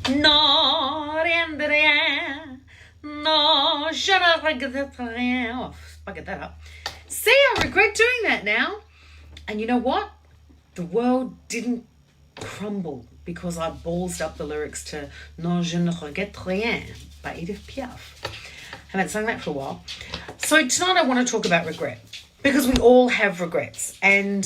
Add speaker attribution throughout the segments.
Speaker 1: No, rien. No, je ne regrette rien. Oh, bucket that up. See, I regret doing that now. And you know what? The world didn't crumble because I ballsed up the lyrics to Non, je ne regrette rien by Edith Piaf. Haven't sung that for a while. So tonight I want to talk about regret because we all have regrets. And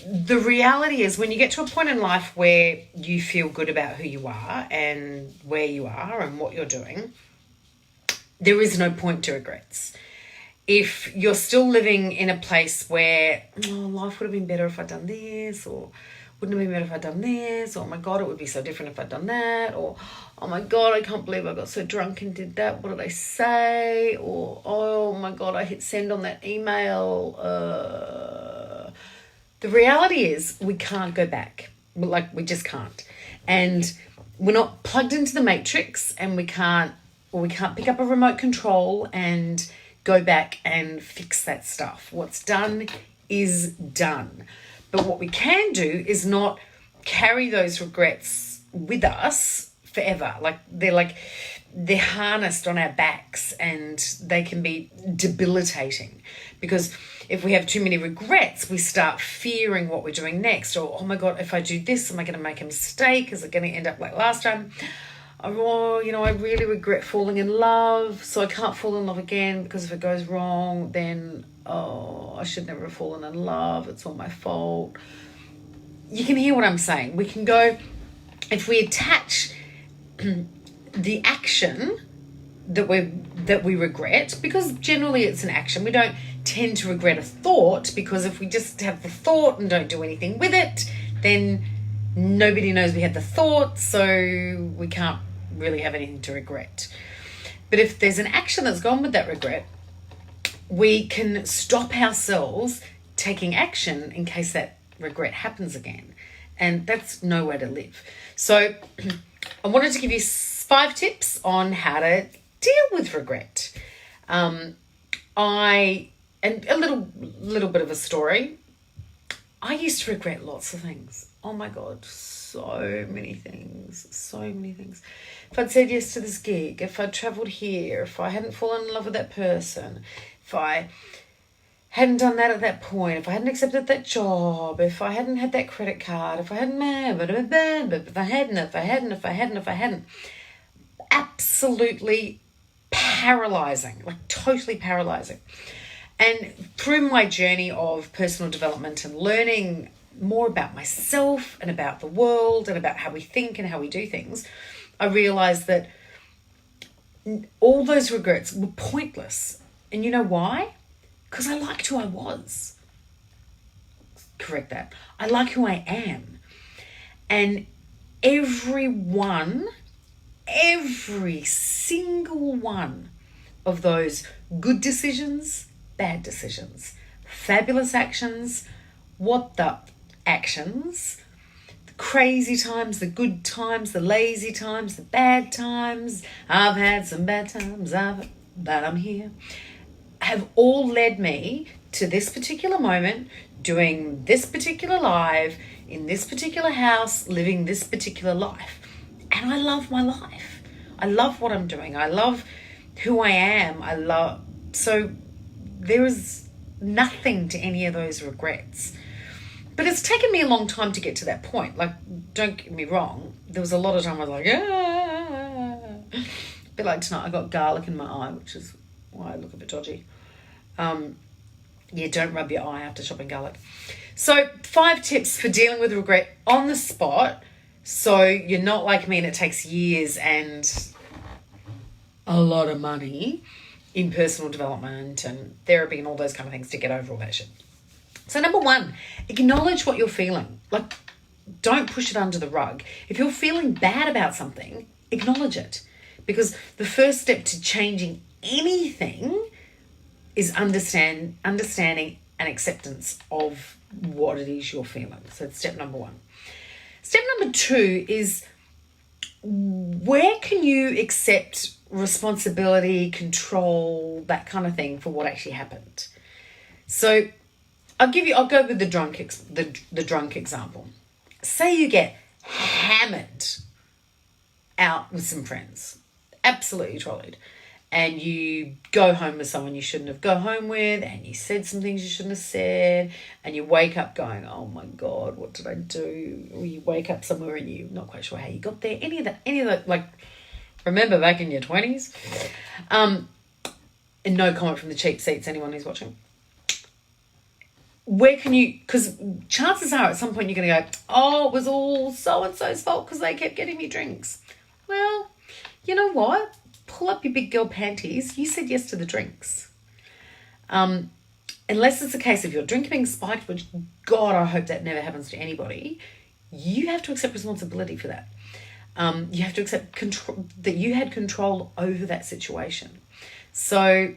Speaker 1: the reality is when you get to a point in life where you feel good about who you are and where you are and what you're doing, there is no point to regrets. If you're still living in a place where life would have been better if I'd done this, or wouldn't have been better if I'd done this, or oh my God, it would be so different if I'd done that, or oh my God, I can't believe I got so drunk and did that, what did I say, or oh my God, I hit send on that email. The reality is we can't go back. We just can't. And we're not plugged into the matrix, and we can't pick up a remote control and go back and fix that stuff. What's done is done. But what we can do is not carry those regrets with us forever. They're harnessed on our backs, and they can be debilitating, because if we have too many regrets, we start fearing what we're doing next. Or, oh my God, if I do this, am I going to make a mistake? Is it going to end up like last time? Oh, I really regret falling in love, so I can't fall in love again, because if it goes wrong, then, I should never have fallen in love. It's all my fault. You can hear what I'm saying. We can go, if we attach the action that we regret, because generally it's an action. We don't tend to regret a thought, because if we just have the thought and don't do anything with it, then nobody knows we had the thought, so we can't really have anything to regret. But if there's an action that's gone with that regret, we can stop ourselves taking action in case that regret happens again. And that's no way to live. So I wanted to give you 5 tips on how to deal with regret. And a little bit of a story. I used to regret lots of things. Oh my God, so many things. If I'd said yes to this gig, if I'd travelled here, if I hadn't fallen in love with that person, if I hadn't done that at that point, if I hadn't accepted that job, if I hadn't had that credit card, if I hadn't. Absolutely paralyzing, like totally paralyzing. And through my journey of personal development and learning more about myself and about the world and about how we think and how we do things, I realized that all those regrets were pointless. And you know why? Because I liked who I was. Correct that. I like who I am. And every single one of those good decisions, bad decisions, fabulous actions, what the actions, the crazy times, the good times, the lazy times, the bad times, I've had some bad times, but I'm here, have all led me to this particular moment, doing this particular live, in this particular house, living this particular life. And I love my life. I love what I'm doing. I love who I am. So there is nothing to any of those regrets. But it's taken me a long time to get to that point. Like, don't get me wrong. There was a lot of time I was like, A bit like tonight, I got garlic in my eye, which is why I look a bit dodgy. Don't rub your eye after chopping garlic. So 5 tips for dealing with regret on the spot, so you're not like me and it takes years and a lot of money in personal development and therapy and all those kind of things to get over all that shit. So number 1, acknowledge what you're feeling. Like, don't push it under the rug. If you're feeling bad about something, acknowledge it. Because the first step to changing anything is understanding and acceptance of what it is you're feeling. So that's step number 1. Step number 2 is, where can you accept responsibility, control, that kind of thing for what actually happened? So I'll go with the drunk example. Say you get hammered out with some friends, absolutely trolleyed, and you go home with someone you shouldn't have go home with, and you said some things you shouldn't have said, and you wake up going, oh my God, what did I do? Or you wake up somewhere and you're not quite sure how you got there. Any of that, like, remember back in your 20s? And no comment from the cheap seats, anyone who's watching. Where can you, because chances are at some point you're going to go, oh, it was all so-and-so's fault because they kept getting me drinks. Well, you know what? Pull up your big girl panties. You said yes to the drinks. Unless it's a case of your drink being spiked, which, God, I hope that never happens to anybody, you have to accept responsibility for that. You have to accept control, that you had control over that situation. So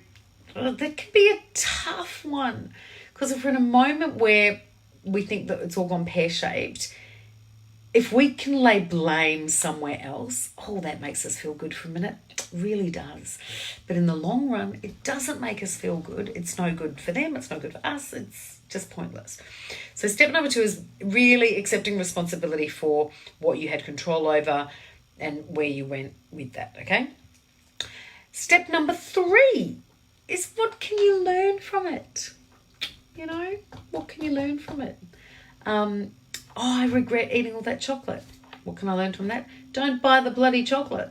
Speaker 1: that can be a tough one, because if we're in a moment where we think that it's all gone pear-shaped, if we can lay blame somewhere else, oh, that makes us feel good for a minute. It really does. But in the long run, it doesn't make us feel good. It's no good for them. It's no good for us. It's just pointless. So step number 2 is really accepting responsibility for what you had control over and where you went with that, okay? Step number 3 is, what can you learn from it? You know, what can you learn from it? I regret eating all that chocolate. What can I learn from that? Don't buy the bloody chocolate.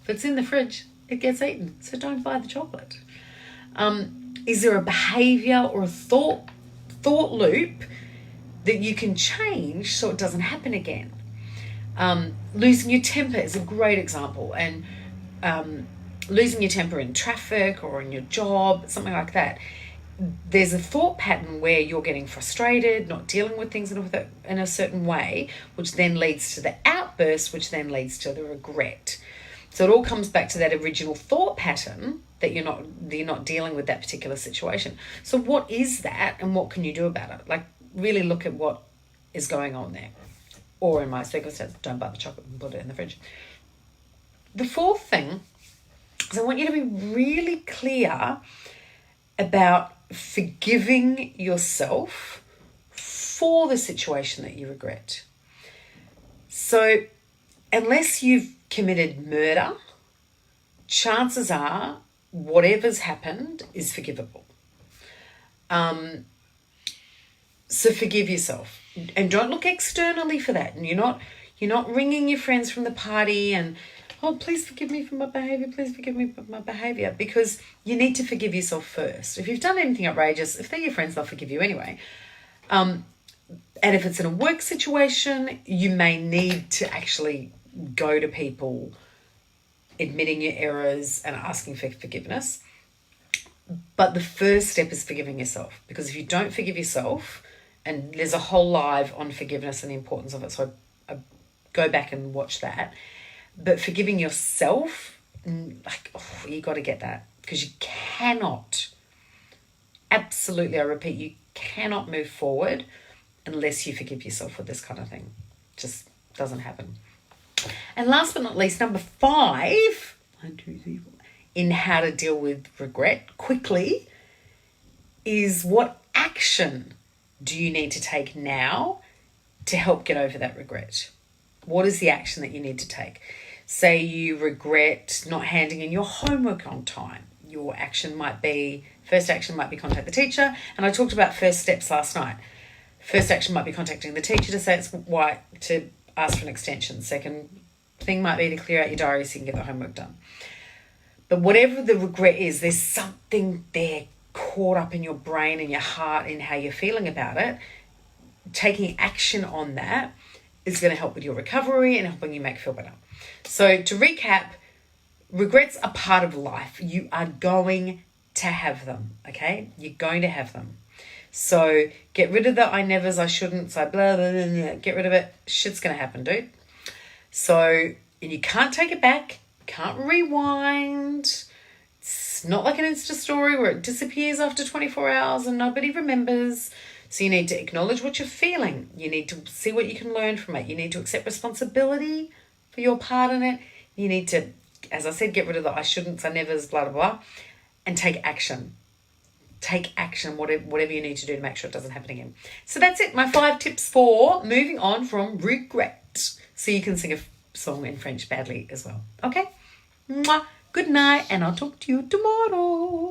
Speaker 1: If it's in the fridge, it gets eaten. So don't buy the chocolate. Is there a behaviour or a thought loop that you can change so it doesn't happen again? Losing your temper is a great example. And losing your temper in traffic or in your job, something like that. There's a thought pattern where you're getting frustrated, not dealing with things in a certain way, which then leads to the outburst, which then leads to the regret. So it all comes back to that original thought pattern that you're not dealing with that particular situation. So what is that, and what can you do about it? Like, really look at what is going on there. Or in my circumstance, don't buy the chocolate and put it in the fridge. The 4th thing is, I want you to be really clear about forgiving yourself for the situation that you regret. So unless you've committed murder, chances are whatever's happened is forgivable. So forgive yourself, and don't look externally for that. And you're not ringing your friends from the party and, oh, please forgive me for my behaviour, please forgive me for my behaviour, because you need to forgive yourself first. If you've done anything outrageous, if they're your friends, they'll forgive you anyway. And if it's in a work situation, you may need to actually go to people admitting your errors and asking for forgiveness. But the first step is forgiving yourself, because if you don't forgive yourself, and there's a whole live on forgiveness and the importance of it, so I go back and watch that. But forgiving yourself, like, oh, you got to get that, because you cannot, absolutely, I repeat, you cannot move forward unless you forgive yourself for this kind of thing. It just doesn't happen. And last but not least, number 5, in how to deal with regret quickly, is what action do you need to take now to help get over that regret? What is the action that you need to take? Say you regret not handing in your homework on time. Your first action might be contact the teacher. And I talked about first steps last night. First action might be contacting the teacher to say it's right to ask for an extension. Second thing might be to clear out your diary so you can get the homework done. But whatever the regret is, there's something there caught up in your brain and your heart in how you're feeling about it. Taking action on that is going to help with your recovery and helping you make feel better. So to recap, regrets are part of life. You are going to have them, okay? You're going to have them. So get rid of the I nevers, I shouldn't, so blah, blah, blah, blah. Get rid of it. Shit's going to happen, dude. So, and you can't take it back. Can't rewind. It's not like an Insta story where it disappears after 24 hours and nobody remembers. So you need to acknowledge what you're feeling. You need to see what you can learn from it. You need to accept responsibility for your part in it. You need to, as I said, get rid of the I shouldn'ts, I nevers, blah, blah, blah, and take action. Take action, whatever you need to do to make sure it doesn't happen again. So that's it, my 5 tips for moving on from regret. So you can song in French badly as well. Okay? Mwah. Good night, and I'll talk to you tomorrow.